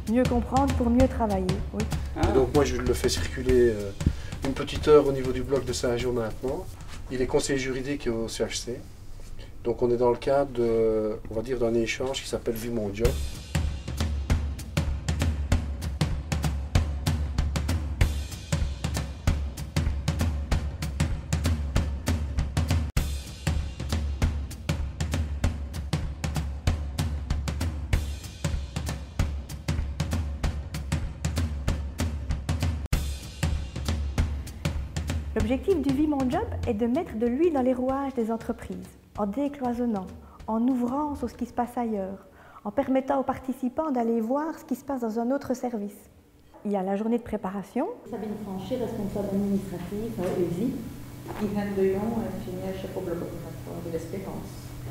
Mieux comprendre pour mieux travailler, oui. Et donc moi je le fais circuler une petite heure au niveau du bloc de Saint-Jean maintenant. Il est conseiller juridique au CHC. Donc on est dans le cadre de, on va dire, d'un échange qui s'appelle Vie mon job. L'objectif du Vie mon job est de mettre de l'huile dans les rouages des entreprises, en décloisonnant, en ouvrant sur ce qui se passe ailleurs, en permettant aux participants d'aller voir ce qui se passe dans un autre service. Il y a la journée de préparation. Sabine Franchi, responsable administrative à ESI. Irène Deyon, infirmière chef au bloc opératoire de l'Espérance.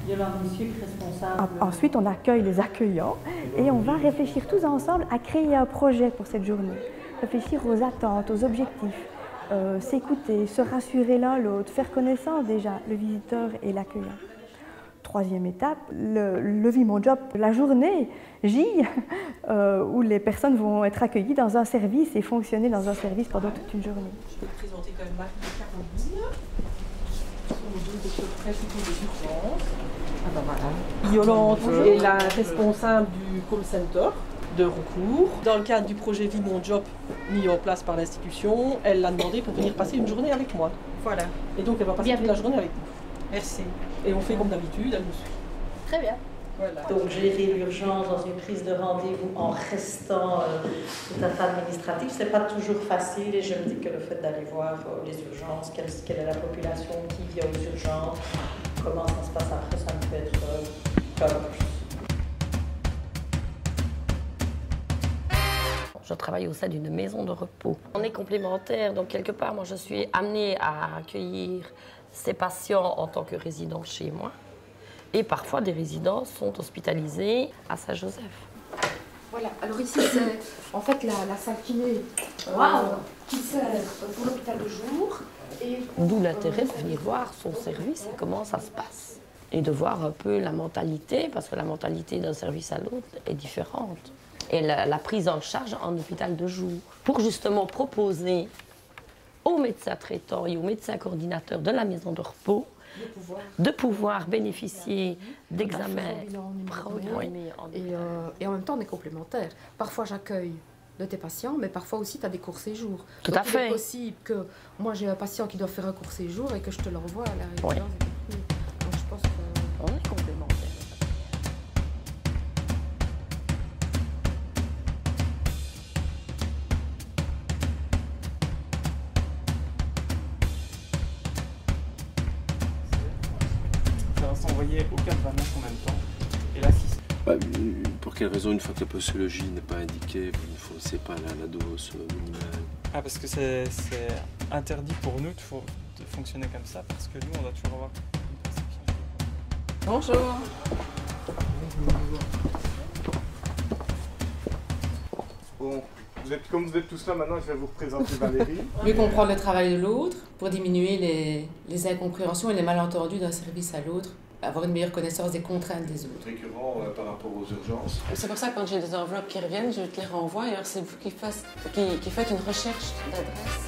Yolande Sucre, responsable. Ensuite, on accueille les accueillants et on va réfléchir tous ensemble à créer un projet pour cette journée. Réfléchir aux attentes, aux objectifs. S'écouter, se rassurer l'un l'autre, faire connaissance déjà, le visiteur et l'accueillant. Troisième étape, le Vie mon job, la journée J, où les personnes vont être accueillies dans un service et fonctionner dans un service pendant toute une journée. Je peux te présenter quand même Marie de Caroline, qui sont les deux des principaux des urgences. Ah ben voilà. Yolande est la responsable du call center de recours. Dans le cadre du projet Vie mon job mis en place par l'institution, elle l'a demandé pour venir passer une journée avec moi. Voilà. Et donc elle va passer toute la journée avec nous. Merci. Et on fait comme d'habitude, elle nous suit. Très bien. Voilà. Donc gérer l'urgence dans une prise de rendez-vous en restant tout à fait administratif, c'est pas toujours facile et je me dis que le fait d'aller voir les urgences, quelle est la population qui vient aux urgences, comment ça se passe après, ça me peut être top. Je travaille au sein d'une maison de repos. On est complémentaires, donc quelque part, moi je suis amenée à accueillir ces patients en tant que résident chez moi. Et parfois, des résidents sont hospitalisés à Saint-Joseph. Voilà, alors ici c'est en fait la salle kiné qui sert pour l'hôpital de jour. D'où l'intérêt de venir voir son service et comment ça se passe. Et de voir un peu la mentalité, parce que la mentalité d'un service à l'autre est différente. Et la prise en charge en hôpital de jour. Pour justement proposer aux médecins traitants et aux médecins coordinateurs de la maison de repos de pouvoir bénéficier d'examens programmés. Et en même temps, on est complémentaires. Parfois, j'accueille de tes patients, mais parfois aussi, tu as des courts séjours. Tout à fait. Il est possible que moi, j'ai un patient qui doit faire un court séjour et que je te l'envoie à la résidence. Oui. Donc, je pense que... On est complémentaires. Ça va s'envoyer au 4 29 en même temps. Et là, 6. Pour quelle raison, une fois que la posologie n'est pas indiquée, vous ne fournissez pas la dose minimale? Ah, parce que c'est interdit pour nous de fonctionner comme ça, parce que nous, on doit toujours avoir une prescription. Bonjour. Bon, comme vous êtes tous là maintenant, je vais vous représenter Valérie. Mieux comprendre le travail de l'autre pour diminuer les incompréhensions et les malentendus d'un service à l'autre, avoir une meilleure connaissance des contraintes des autres. Récurrent par rapport aux urgences. C'est pour ça que quand j'ai des enveloppes qui reviennent, je te les renvoie et alors c'est vous qui faites une recherche d'adresse.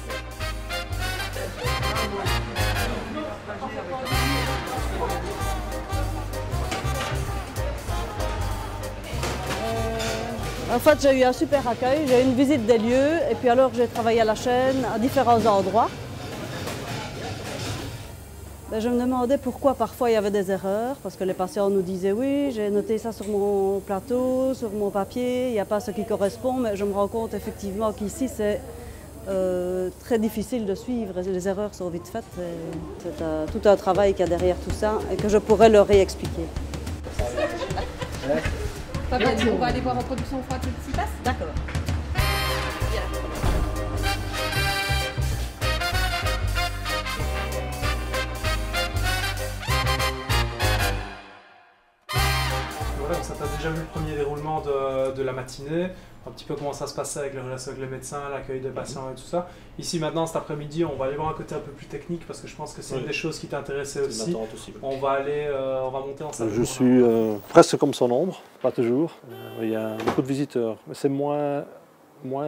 En fait, j'ai eu un super accueil, j'ai eu une visite des lieux et puis alors j'ai travaillé à la chaîne à différents endroits. Je me demandais pourquoi parfois il y avait des erreurs, parce que les patients nous disaient oui, j'ai noté ça sur mon plateau, sur mon papier, il n'y a pas ce qui correspond, mais je me rends compte effectivement qu'ici c'est très difficile de suivre et les erreurs sont vite faites. C'est tout un travail qu'il y a derrière tout ça et que je pourrais leur réexpliquer. On va aller voir en production froide ce qui s'y passe. D'accord. Voilà, ça tu as déjà vu le premier déroulement de la matinée, un petit peu comment ça se passait avec les relations avec les médecins, l'accueil des patients et tout ça. Ici maintenant, cet après-midi, on va aller voir un côté un peu plus technique parce que je pense que c'est une des choses qui t'intéressait aussi. On va monter en salle. Je suis presque comme son ombre, pas toujours. Il y a beaucoup de visiteurs, mais c'est moins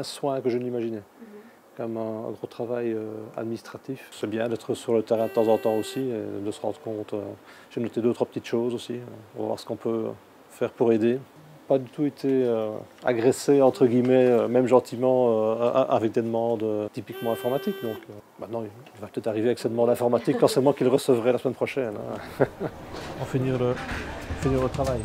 soin que je n'imaginais. Comme un gros travail administratif. C'est bien d'être sur le terrain de temps en temps aussi et de se rendre compte. J'ai noté 2 ou 3 petites choses aussi. On va voir ce qu'on peut faire pour aider. Pas du tout été agressé, entre guillemets, même gentiment, avec des demandes typiquement informatiques. Donc maintenant, il va peut-être arriver avec ces demandes informatiques quand c'est moi qui le recevrai la semaine prochaine. Hein. On va finir le travail.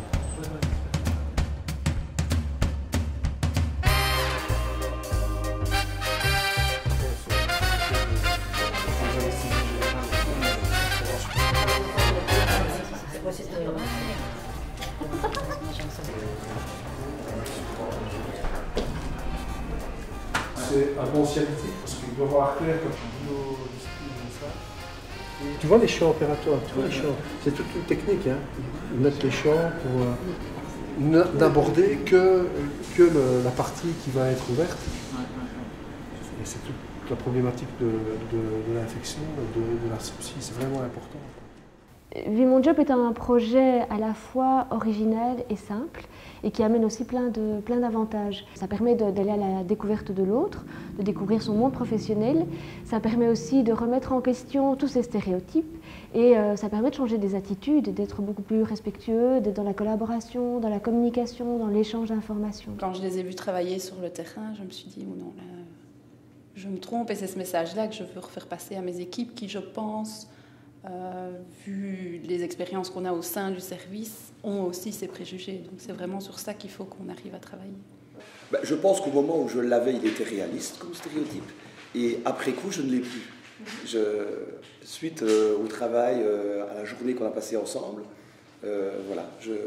C'est un bon scientifique parce qu'il doit voir clair comme tu vois les champs opératoires, tu vois les champs, c'est toute une technique, hein. Ils mettent les champs pour n'aborder que la partie qui va être ouverte. Et c'est toute la problématique de l'infection, de la sepsie, c'est vraiment important. Vie Mon Job est un projet à la fois original et simple et qui amène aussi plein d'avantages. Ça permet d'aller à la découverte de l'autre, de découvrir son monde professionnel. Ça permet aussi de remettre en question tous ces stéréotypes et ça permet de changer des attitudes, d'être beaucoup plus respectueux, d'être dans la collaboration, dans la communication, dans l'échange d'informations. Quand je les ai vus travailler sur le terrain, je me suis dit, oh non, là, je me trompe et c'est ce message-là que je veux refaire passer à mes équipes qui, je pense, vu les expériences qu'on a au sein du service, ont aussi ces préjugés. Donc c'est vraiment sur ça qu'il faut qu'on arrive à travailler. Je pense qu'au moment où je l'avais, il était réaliste comme stéréotype. Et après coup, je ne l'ai plus. Suite au travail, à la journée qu'on a passée ensemble, voilà,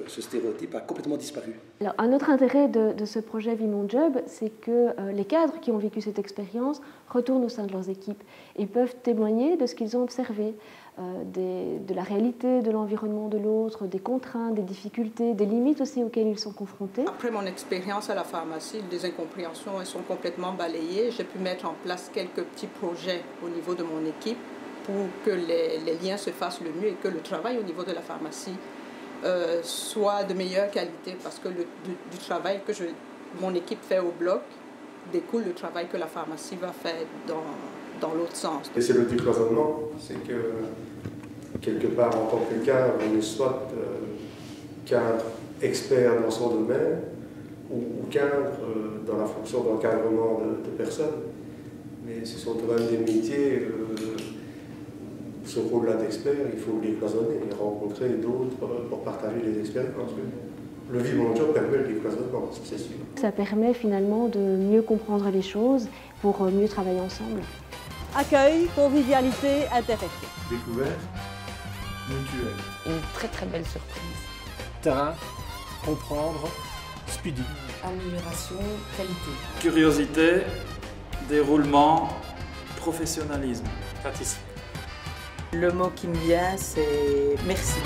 ce stéréotype a complètement disparu. Alors, un autre intérêt de ce projet Vie Mon Job, c'est que les cadres qui ont vécu cette expérience retournent au sein de leurs équipes et peuvent témoigner de ce qu'ils ont observé, de la réalité de l'environnement de l'autre, des contraintes, des difficultés, des limites aussi auxquelles ils sont confrontés. Après mon expérience à la pharmacie, les incompréhensions elles sont complètement balayées. J'ai pu mettre en place quelques petits projets au niveau de mon équipe pour que les liens se fassent le mieux et que le travail au niveau de la pharmacie soit de meilleure qualité parce que du travail que mon équipe fait au bloc découle le travail que la pharmacie va faire dans l'autre sens. Et c'est le décloisonnement, c'est que quelque part en tant que cadre, on est soit cadre expert dans son domaine ou cadre dans la fonction d'encadrement de personnes. Mais ce sont quand même des métiers, ce rôle-là d'expert, il faut les cloisonner et rencontrer d'autres pour partager les expériences. Le Vie Mon Job permet le décloisonnement, c'est sûr. Ça permet finalement de mieux comprendre les choses pour mieux travailler ensemble. Accueil, convivialité, interaction. Découverte, mutuelle. Une très très belle surprise. Terrain, comprendre, speedy. Amélioration, qualité. Curiosité, déroulement, professionnalisme. Satisfait. Le mot qui me vient, c'est merci.